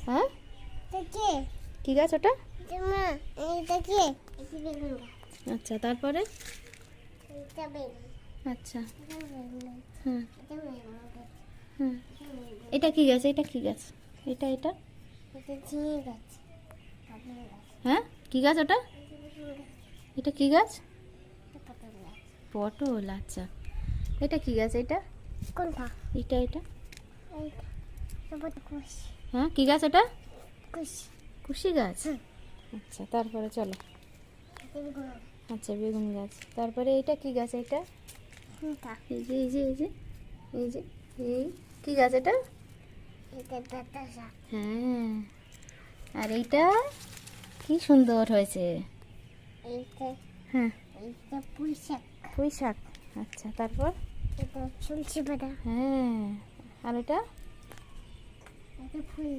হ্যাঁ কি গাছ ওটা? আচ্ছা তারপরে আচ্ছা হ্যাঁ হ্যাঁ এটা কি গাছ? এটা কি গাছ? এটা এটা হ্যাঁ কি গাছ ওটা? এটা কি গাছ? পটল। আচ্ছা এটা কি গাছ? এটা কোনটা? এটা এটা কুশ হ্যাঁ কি গাছ ওটা? কুশ কুশি গাছ। আচ্ছা তারপরে চলো। আচ্ছা বেগুন গাছ। তারপরে এটা কি গাছ? এটা কোনটা? এই যে এই যে এই যে এই যে এই কি গাছ এটা? এটা ডাটা শাক। হ্যাঁ আর এইটা কি সুন্দর হয়েছে। এইটা হ্যাঁ এইটা পুঁই শাক। পুঁই শাক। আচ্ছা তারপর এটা সবজি বাটা। হ্যাঁ আর এটা এটা ফুল।